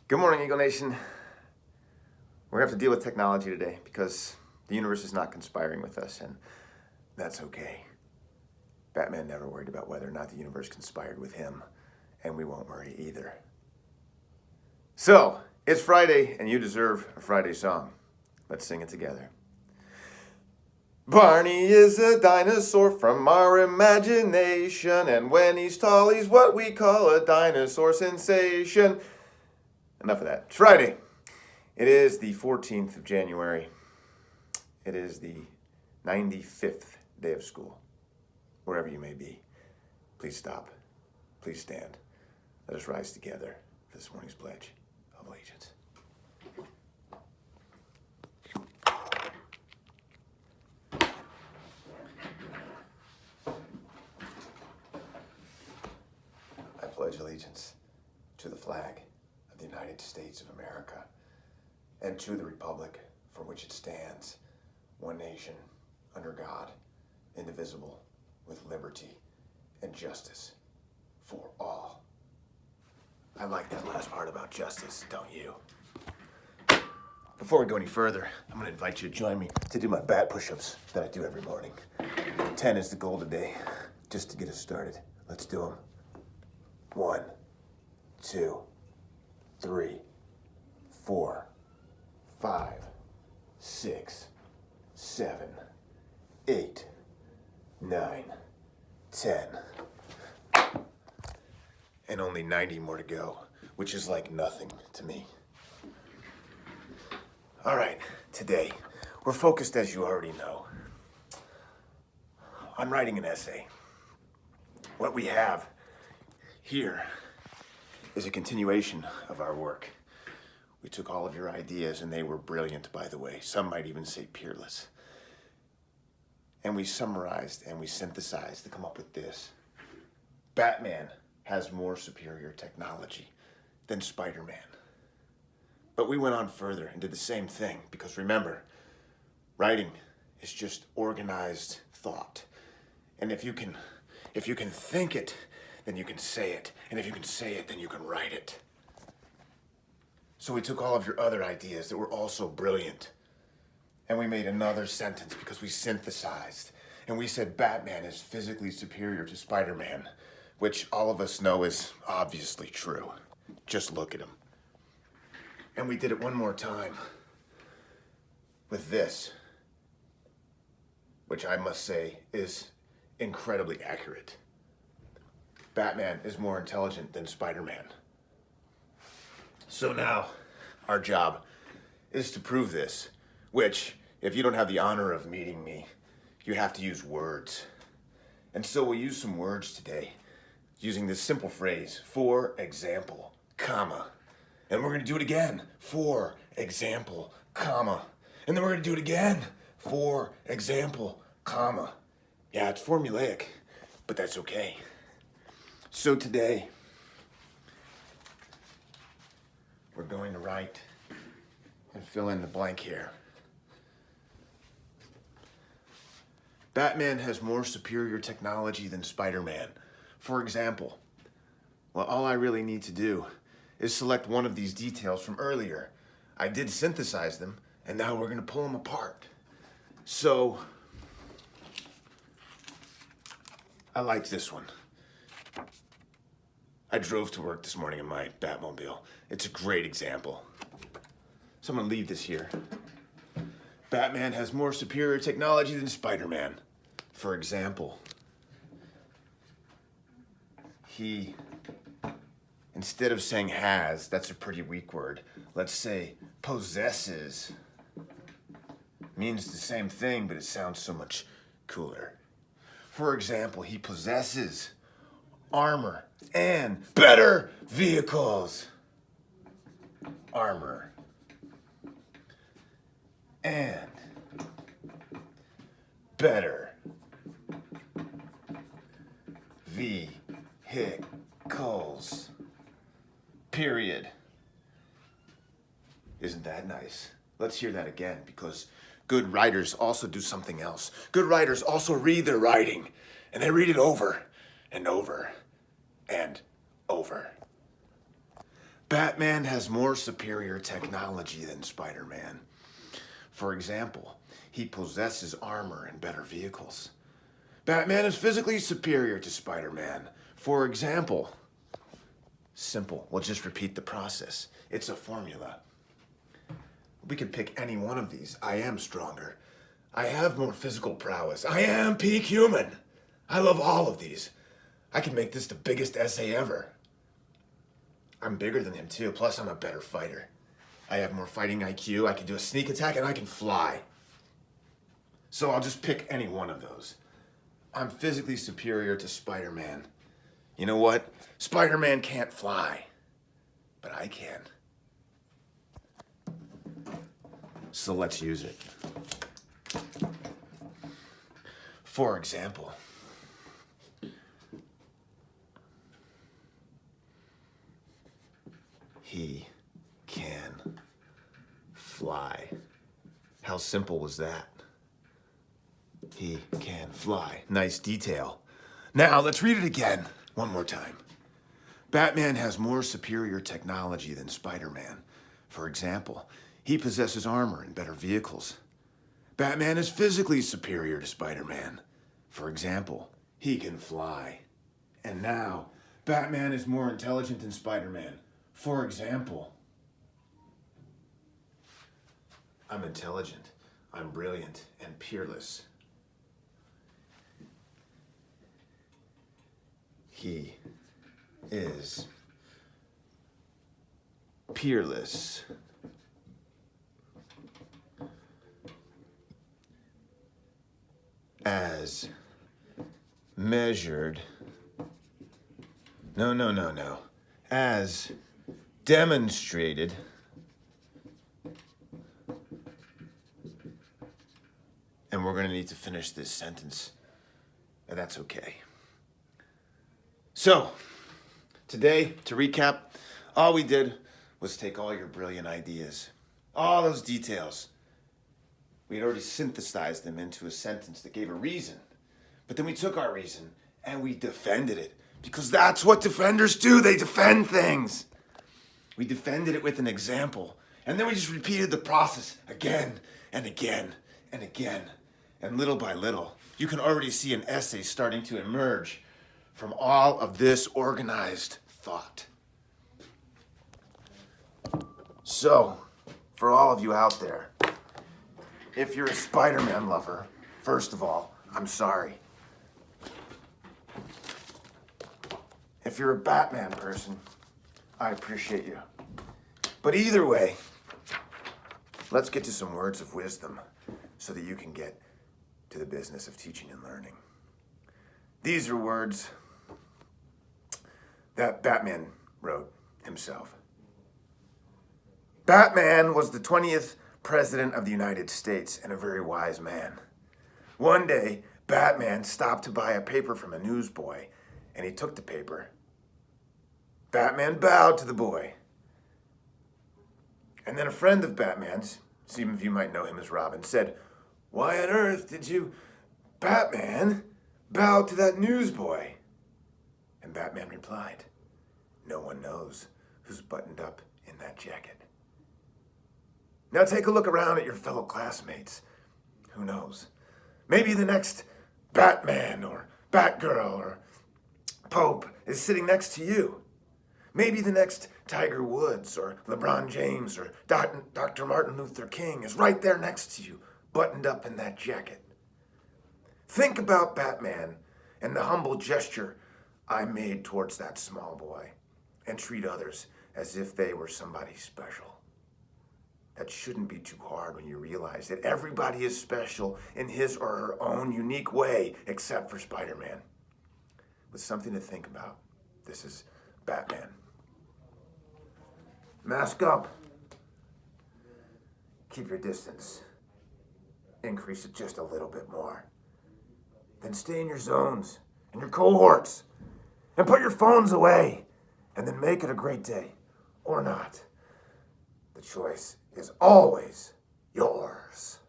Good morning, Eagle Nation. We're going to have to deal with technology today because the universe is not conspiring with us, and that's okay. Batman never worried about whether or not the universe conspired with him, and we won't worry either. So, it's Friday, and you deserve a Friday song. Let's sing it together. Barney is a dinosaur from our imagination, and when he's tall, he's what we call a dinosaur sensation. Enough of that. It's Friday. It is the 14th of January. It is the 95th day of school. Wherever you may be, please stop. Please stand. Let us rise together for this morning's Pledge of Allegiance. I pledge allegiance to the flag of the United States of America and to the republic for which it stands, one nation, under God, indivisible, with liberty and justice for all. I like that last part about justice, don't you? Before we go any further, I'm going to invite you to join me to do my bat push-ups that I do every morning. 10 is the goal today, just to get us started. Let's do them. 1, 2, 3, 4, 5, 6, 7, 8, 9, 10. And only 90 more to go, which is like nothing to me. All right, today, we're focused, as you already know, on writing an essay. What we have here is a continuation of our work. We took all of your ideas, and they were brilliant, by the way. Some might even say peerless. And we summarized and we synthesized to come up with this. Batman has more superior technology than Spider-Man. But we went on further and did the same thing, because remember, writing is just organized thought. And if you can think it, then you can say it. And if you can say it, then you can write it. So we took all of your other ideas that were also brilliant, and we made another sentence because we synthesized. And we said Batman is physically superior to Spider-Man, which all of us know is obviously true. Just look at him. And we did it one more time with this, which I must say is incredibly accurate. Batman is more intelligent than Spider-Man. So now, our job is to prove this, which, if you don't have the honor of meeting me, you have to use words. And so we'll use some words today, using this simple phrase, for example, comma. And we're going to do it again, for example, comma. And then we're going to do it again, for example, comma. Yeah, it's formulaic, but that's okay. So today, we're going to write and fill in the blank here. Batman has more superior technology than Spider-Man. For example, well, all I really need to do is select one of these details from earlier. I did synthesize them, and now we're going to pull them apart. So, I like this one. I drove to work this morning in my Batmobile. It's a great example. So I'm going to leave this here. Batman has more superior technology than Spider-Man. For example, he, instead of saying has, that's a pretty weak word, let's say possesses. Means the same thing, but it sounds so much cooler. For example, he possesses armor and better vehicles. Armor and better vehicles. Period. Isn't that nice? Let's hear that again, because good writers also do something else. Good writers also read their writing, and they read it over and over and over. Batman has more superior technology than Spider-Man. For example, he possesses armor and better vehicles. Batman is physically superior to Spider-Man. For example, simple. We'll just repeat the process. It's a formula. We can pick any one of these. I am stronger. I have more physical prowess. I am peak human. I love all of these. I can make this the biggest essay ever. I'm bigger than him too, plus I'm a better fighter. I have more fighting IQ, I can do a sneak attack, and I can fly. So I'll just pick any one of those. I'm physically superior to Spider-Man. You know what? Spider-Man can't fly, but I can. So let's use it. For example, he can fly. How simple was that? He can fly. Nice detail. Now let's read it again, one more time. Batman has more superior technology than Spider-Man. For example, he possesses armor and better vehicles. Batman is physically superior to Spider-Man. For example, he can fly. And now, Batman is more intelligent than Spider-Man. For example, I'm intelligent, I'm brilliant, and peerless. He is peerless. As measured. No. As demonstrated and we're going to need to finish this sentence, and that's okay. So, today, to recap, all we did was take all your brilliant ideas, all those details. We had already synthesized them into a sentence that gave a reason. But then we took our reason and we defended it. Because that's what defenders do. They defend things. We defended it with an example. And then we just repeated the process again and again and again. And little by little, you can already see an essay starting to emerge from all of this organized thought. So, for all of you out there, if you're a Spider-Man lover, first of all, I'm sorry. If you're a Batman person, I appreciate you. But either way, let's get to some words of wisdom so that you can get to the business of teaching and learning. These are words that Batman wrote himself. Batman was the 20th President of the United States and a very wise man. One day, Batman stopped to buy a paper from a newsboy, and he took the paper. Batman bowed to the boy. And then a friend of Batman's, some of you might know him as Robin, said, "Why on earth did you, Batman, bow to that newsboy?" And Batman replied, "No one knows who's buttoned up in that jacket." Now take a look around at your fellow classmates. Who knows? Maybe the next Batman or Batgirl or Pope is sitting next to you. Maybe the next Tiger Woods or LeBron James or Dr. Martin Luther King is right there next to you, buttoned up in that jacket. Think about Batman and the humble gesture I made towards that small boy, and treat others as if they were somebody special. That shouldn't be too hard when you realize that everybody is special in his or her own unique way, except for Spider-Man. With something to think about. This is Batman. Mask up. Keep your distance. Increase it just a little bit more. Then stay in your zones and your cohorts. And put your phones away. And then make it a great day. Or not. The choice is always yours.